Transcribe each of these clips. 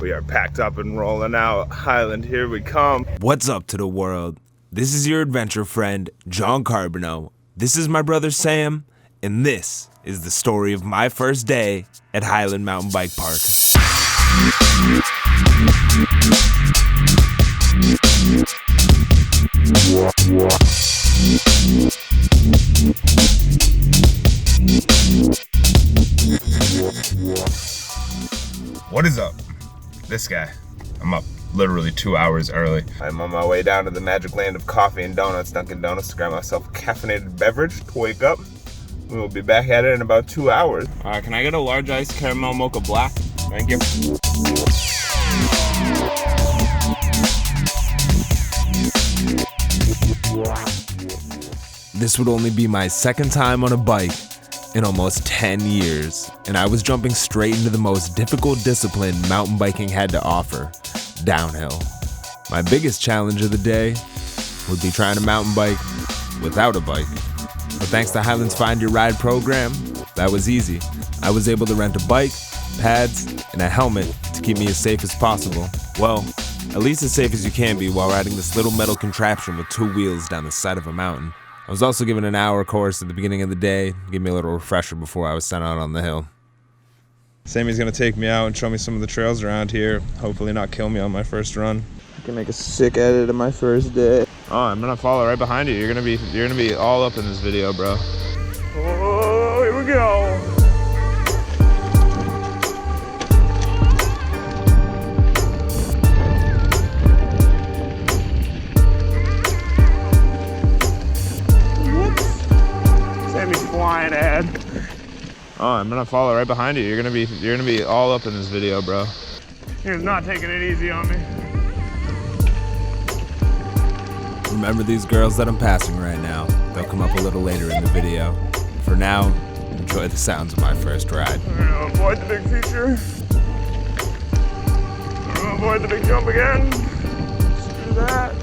We are packed up and rolling out. Highland, here we come. What's up to the world? This is your adventure friend, John Carbino. This is my brother Sam, and this is the story of my first day at Highland Mountain Bike Park. What is up? This guy. I'm up literally 2 hours early. I'm on my way down to the magic land of coffee and donuts, Dunkin' Donuts, to grab myself a caffeinated beverage to wake up. We will be back at it in about 2 hours. Can I get a large iced caramel mocha black? Thank you. This would only be my second time on a bike in almost 10 years, and I was jumping straight into the most difficult discipline mountain biking had to offer, downhill. My biggest challenge of the day would be trying to mountain bike without a bike. But thanks to Highland's Find Your Ride program, that was easy. I was able to rent a bike, pads, and a helmet to keep me as safe as possible. Well, at least as safe as you can be while riding this little metal contraption with two wheels down the side of a mountain. I was also given an hour course at the beginning of the day, give me a little refresher before I was sent out on the hill. Sammy's gonna take me out and show me some of the trails around here. Hopefully not kill me on my first run. I can make a sick edit of my first day. Oh, I'm gonna follow right behind you. You're gonna be all up in this video, bro. Oh, here we go. Flying ahead. Oh, I'm gonna follow right behind you. You're gonna be all up in this video, bro. You're not taking it easy on me. Remember these girls that I'm passing right now. They'll come up a little later in the video. For now, enjoy the sounds of my first ride. I'm gonna avoid the big feature. I'm gonna avoid the big jump again. Just do that.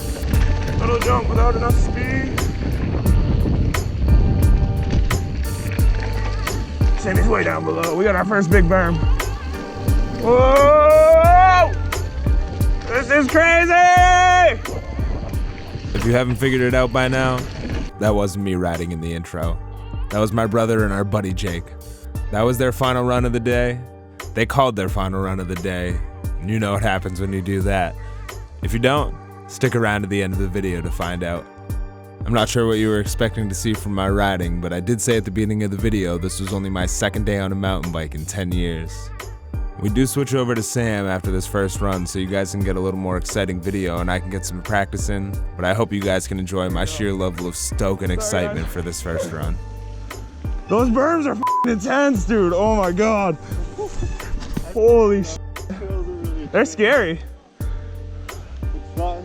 Little jump without enough speed. Sammy's way down below. We got our first big berm. Whoa! This is crazy! If you haven't figured it out by now, that wasn't me riding in the intro. That was my brother and our buddy Jake. That was their final run of the day. They called their final run of the day. And you know what happens when you do that. If you don't, stick around to the end of the video to find out. I'm not sure what you were expecting to see from my riding, but I did say at the beginning of the video this was only my second day on a mountain bike in 10 years. We do switch over to Sam after this first run so you guys can get a little more exciting video and I can get some practice in, but I hope you guys can enjoy my sheer level of stoke and excitement for this first run. Those berms are f***ing intense, dude. Oh my god. Holy shit. They're scary. It's not.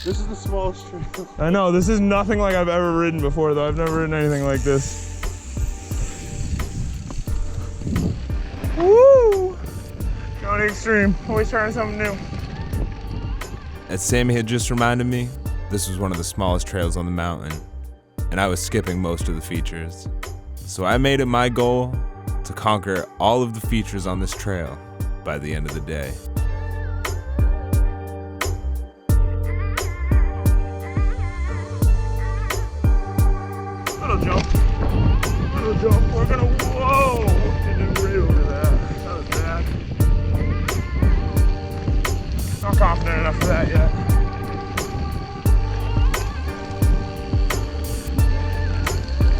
This is the smallest trail. I know, this is nothing like I've ever ridden before though. I've never ridden anything like this. Woo! Going extreme, always trying something new. As Sammy had just reminded me, this was one of the smallest trails on the mountain, and I was skipping most of the features. So I made it my goal to conquer all of the features on this trail by the end of the day. Little jump, we're gonna, whoa! Didn't do real to that. That was bad. Not confident enough for that yet.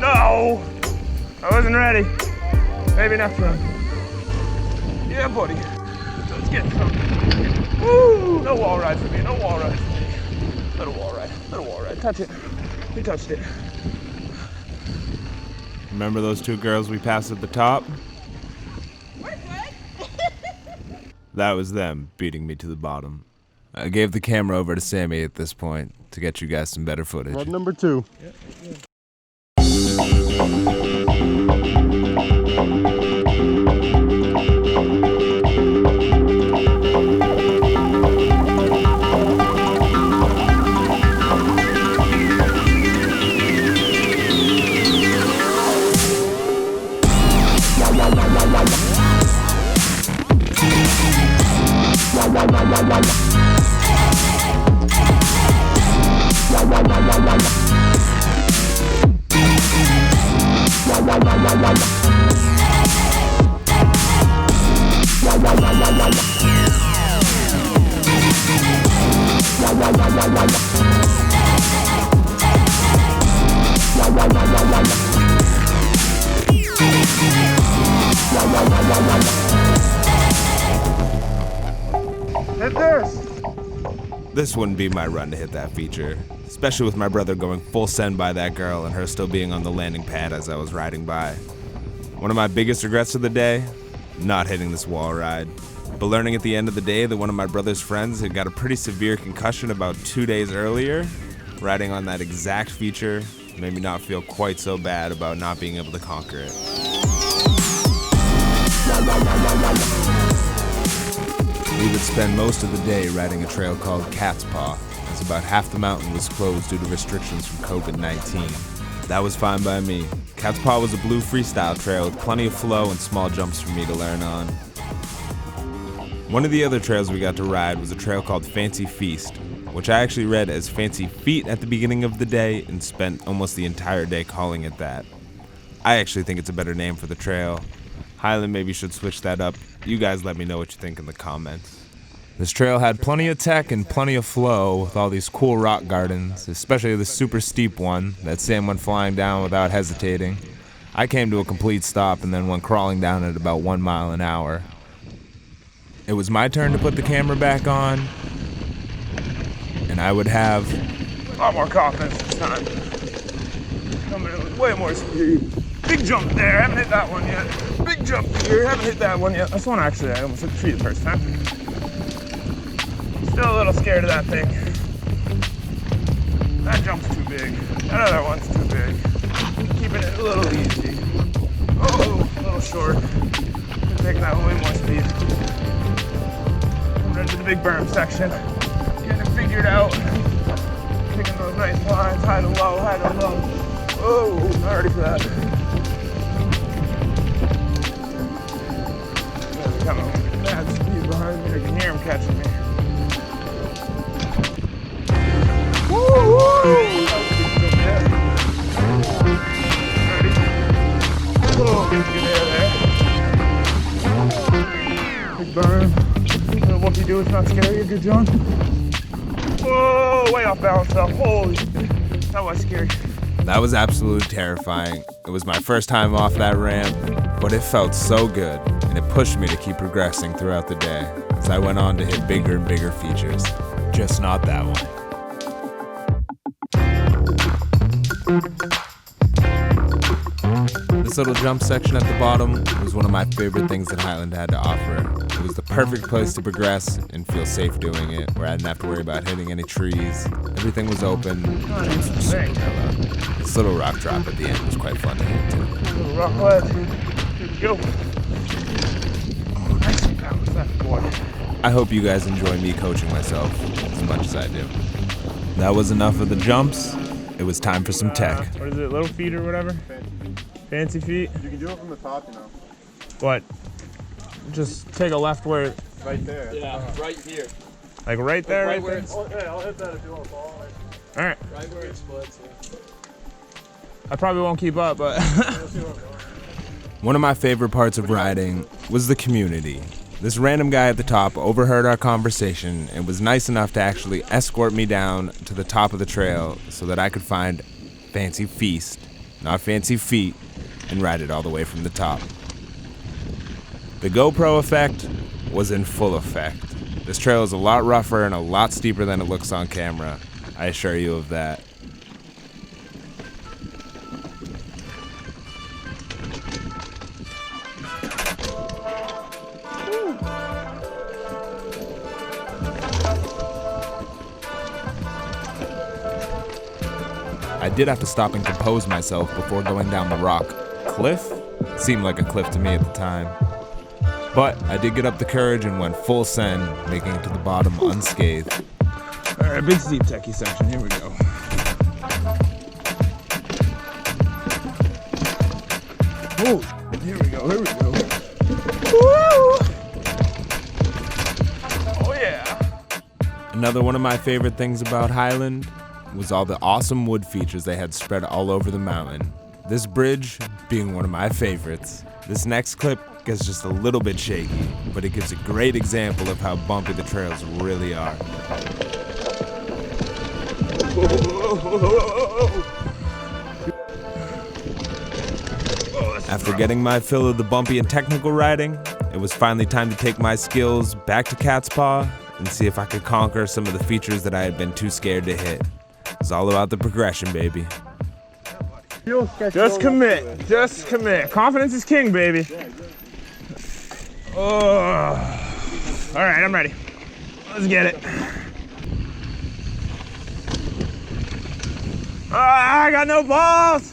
No! I wasn't ready. Maybe next run. Yeah, buddy. Let's get some. Woo! No wall ride for me, no wall ride for me. Little wall ride. Touch it. We touched it. Remember those two girls we passed at the top? We're good. That was them beating me to the bottom. I gave the camera over to Sammy at this point to get you guys some better footage. Run number 2. Hit this. This wouldn't be my run to hit that feature, especially with my brother going full send by that girl and her still being on the landing pad as I was riding by. One of my biggest regrets of the day, not hitting this wall ride, but learning at the end of the day that one of my brother's friends had got a pretty severe concussion about 2 days earlier, riding on that exact feature made me not feel quite so bad about not being able to conquer it. We would spend most of the day riding a trail called Cat's Paw, as about half the mountain was closed due to restrictions from COVID-19. That was fine by me. Cat's Paw was a blue freestyle trail with plenty of flow and small jumps for me to learn on. One of the other trails we got to ride was a trail called Fancy Feast, which I actually read as Fancy Feet at the beginning of the day and spent almost the entire day calling it that. I actually think it's a better name for the trail. Highland maybe should switch that up. You guys let me know what you think in the comments. This trail had plenty of tech and plenty of flow with all these cool rock gardens, especially the super steep one that Sam went flying down without hesitating. I came to a complete stop and then went crawling down at about 1 mile an hour. It was my turn to put the camera back on, and I would have A lot more confidence this time. Coming in with way more speed. Big jump there, haven't hit that one yet. Big jump here, haven't hit that one yet. That's one actually, I almost hit the tree the first time. Still a little scared of that thing. That jump's too big. That other one's too big. Keeping it a little easy. Oh, a little short. Taking that way more speed. Coming into the big berm section. Getting it figured out. Picking those nice lines, high to low, high to low. Oh, not ready for that. Come on, mad speed behind me. I can hear him catching me. Woo! Ready? Oh, good air there. Big burn. What do you do? It's not scary. You're good, John. Whoa, way off balance though. Holy, that was scary. That was absolutely terrifying. It was my first time off that ramp, but it felt so good, and it pushed me to keep progressing throughout the day as I went on to hit bigger and bigger features. Just not that one. This little jump section at the bottom was one of my favorite things that Highland had to offer. It was the perfect place to progress and feel safe doing it, where I didn't have to worry about hitting any trees. Everything was open. This little rock drop at the end was quite fun to hit too. Little rock ledge. Here we go. Oh, nice and balance that boy. I hope you guys enjoy me coaching myself as much as I do. That was enough of the jumps. It was time for some tech. What is it, little feet or whatever? Fancy feet? You can do it from the top, you know. What? Just take a left where, Right there. Yeah, right here. like right there, Right right where there? it's, Oh, hey, I'll hit that if you want to follow. All right. right where it splits. Yeah. I probably won't keep up, but One of my favorite parts of riding was the community. This random guy at the top overheard our conversation and was nice enough to actually escort me down to the top of the trail so that I could find Fancy Feast, not Fancy Feet, and ride it all the way from the top. The GoPro effect was in full effect. This trail is a lot rougher and a lot steeper than it looks on camera. I assure you of that. I did have to stop and compose myself before going down the rock. Cliff? Seemed like a cliff to me at the time. But I did get up the courage and went full send, making it to the bottom unscathed. all right, big steep techie section. Here we go. Oh, here we go. Here we go. Woo! Oh yeah. Another one of my favorite things about Highland was all the awesome wood features they had spread all over the mountain. This bridge being one of my favorites. This next clip gets just a little bit shaky, but it gives a great example of how bumpy the trails really are. After getting my fill of the bumpy and technical riding, it was finally time to take my skills back to Cat's Paw and see if I could conquer some of the features that I had been too scared to hit. It's all about the progression, baby. Just commit. Just commit. Confidence is king, baby. Oh. All right, I'm ready. Let's get it. I got no balls.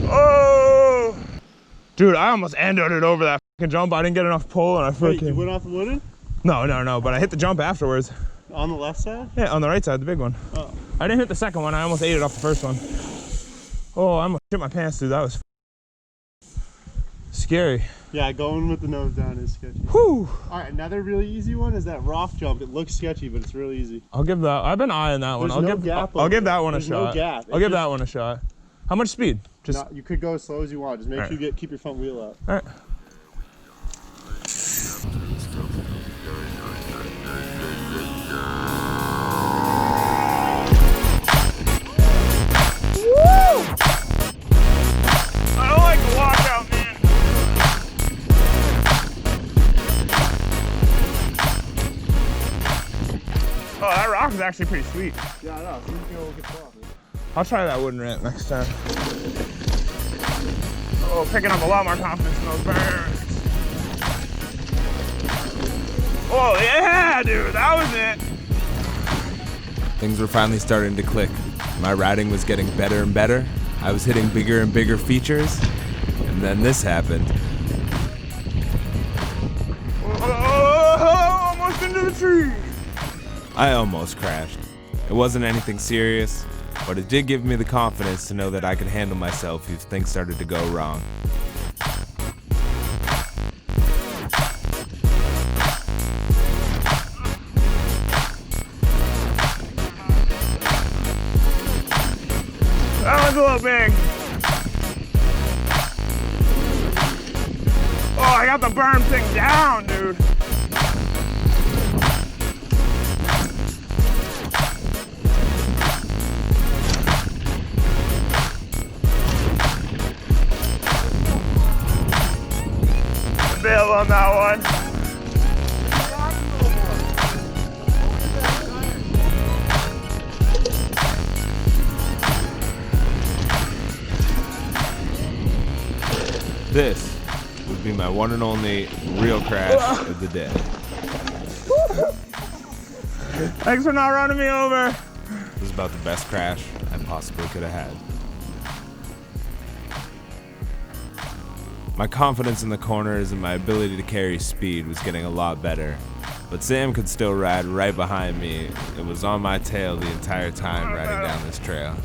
Oh. Dude, I almost endoed it over that fucking jump. I didn't get enough pull and I freaking... Wait, you went off the wooden? No, but I hit the jump afterwards. On the left side? Yeah, on the right side, the big one. Oh. I didn't hit the second one. I almost ate it off the first one. Oh, I almost shit my pants, dude. That was scary. Yeah, going with the nose down is sketchy. Whew. All right, another really easy one is that Roth jump. It looks sketchy, but it's really easy. I'll give that. I've been eyeing that one. There's I'll no give. gap I'll over give that there. one a There's no shot. gap. I'll give that one a shot. How much speed? Just. No, you could go as slow as you want. Just make All sure you keep your front wheel up. All right. I don't like the walkout, man. Oh, that rock is actually pretty sweet. Yeah, I know. See if you can get off. I'll try that wooden ramp next time. Oh, picking up a lot more confidence in those burns. Oh, yeah, dude, that was it. Things were finally starting to click. My riding was getting better and better. I was hitting bigger and bigger features. And then this happened. Oh, almost into the tree. I almost crashed. It wasn't anything serious, but it did give me the confidence to know that I could handle myself if things started to go wrong. That one's a little big. Oh, I got the berm thing down, dude. Bail on that one. This would be my one and only real crash of the day. Thanks for not running me over. This was about the best crash I possibly could have had. My confidence in the corners and my ability to carry speed was getting a lot better, but Sam could still ride right behind me. It was on my tail the entire time riding down this trail.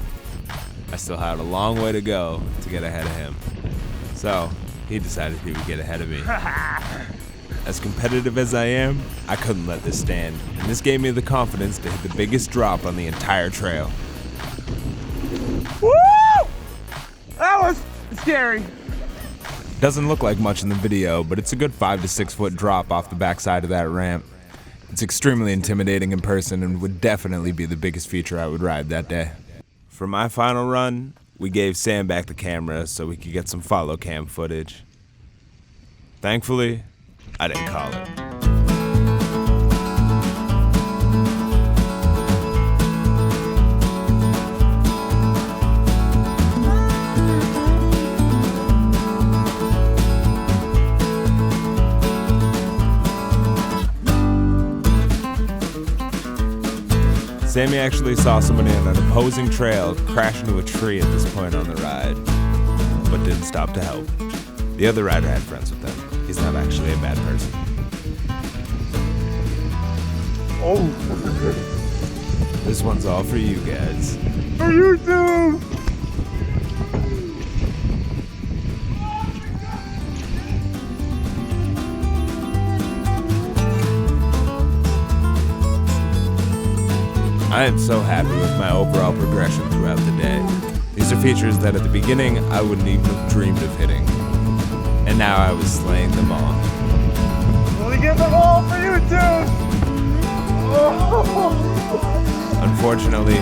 I still had a long way to go to get ahead of him. So he decided he would get ahead of me. As competitive as I am, I couldn't let this stand, and this gave me the confidence to hit the biggest drop on the entire trail. Woo! That was scary. Doesn't look like much in the video, but it's a good 5 to 6 foot drop off the backside of that ramp. It's extremely intimidating in person and would definitely be the biggest feature I would ride that day. For my final run, we gave Sam back the camera so we could get some follow cam footage. Thankfully, I didn't call it. Sammy actually saw somebody on an opposing trail crash into a tree at this point on the ride, but didn't stop to help. The other rider had friends with him. He's not actually a bad person. Oh. This one's all for you guys. For you too. am so happy with my overall progression throughout the day. These are features that at the beginning I wouldn't even have dreamed of hitting. And now I was slaying them all. Let me get them all for you, dude! Unfortunately,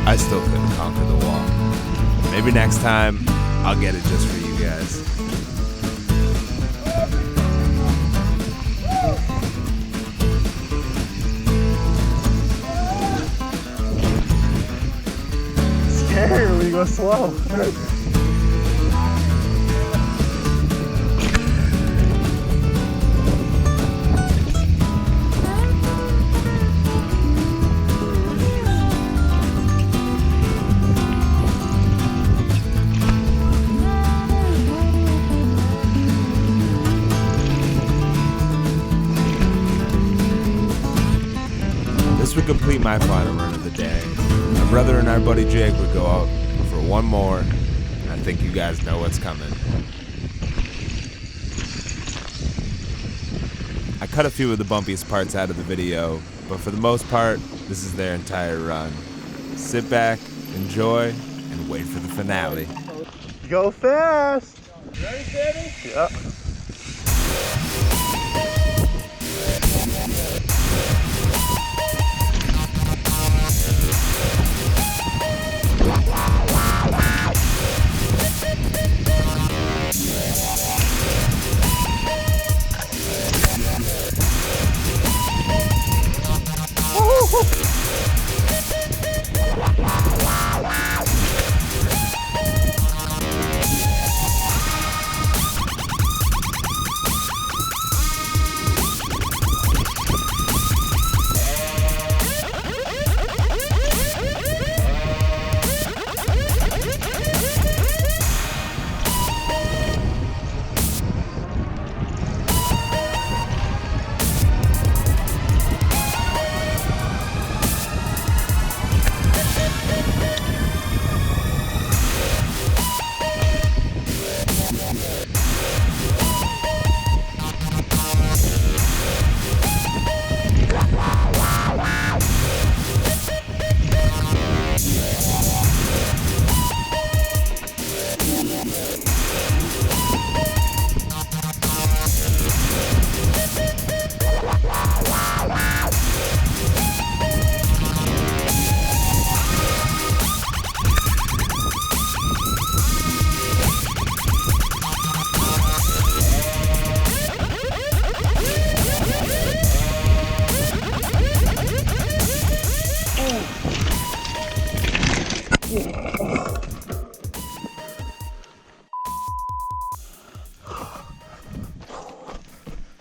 I still couldn't conquer the wall. Maybe next time, I'll get it just for you guys. Scary when you go slow. This would complete my final run of the day. My brother and our buddy Jake would go out for one more, and I think you guys know what's coming. I cut a few of the bumpiest parts out of the video, but for the most part, this is their entire run. Sit back, enjoy, and wait for the finale. Go fast! Ready, Sammy? Yep.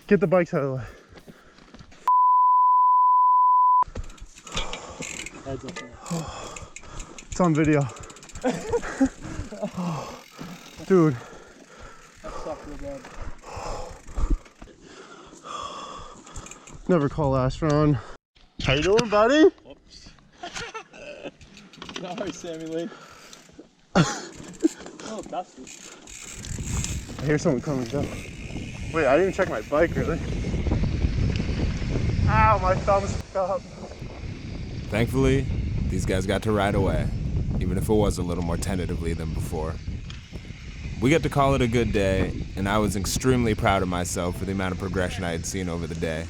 Get the bikes out of the way. Heads up there. It's on video. Dude. That sucked real bad. Never call last round. How you doing, buddy? Whoops. Sorry, Sammy Lee. Oh, dusty. I hear someone coming down. Wait, I didn't even check my bike, really. Ow, my thumb's up. Thankfully, these guys got to ride away, even if it was a little more tentatively than before. We got to call it a good day, and I was extremely proud of myself for the amount of progression I had seen over the day.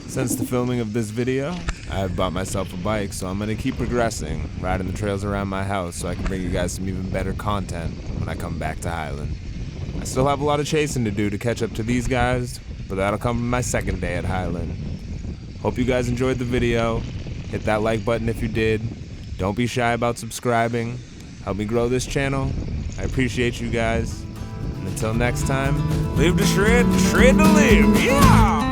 Since the filming of this video, I have bought myself a bike, so I'm going to keep progressing, riding the trails around my house so I can bring you guys some even better content when I come back to Highland. I still have a lot of chasing to do to catch up to these guys, but that'll come in my second day at Highland. Hope you guys enjoyed the video. Hit that like button if you did. Don't be shy about subscribing. Help me grow this channel. I appreciate you guys. And until next time, live to shred to live. Yeah!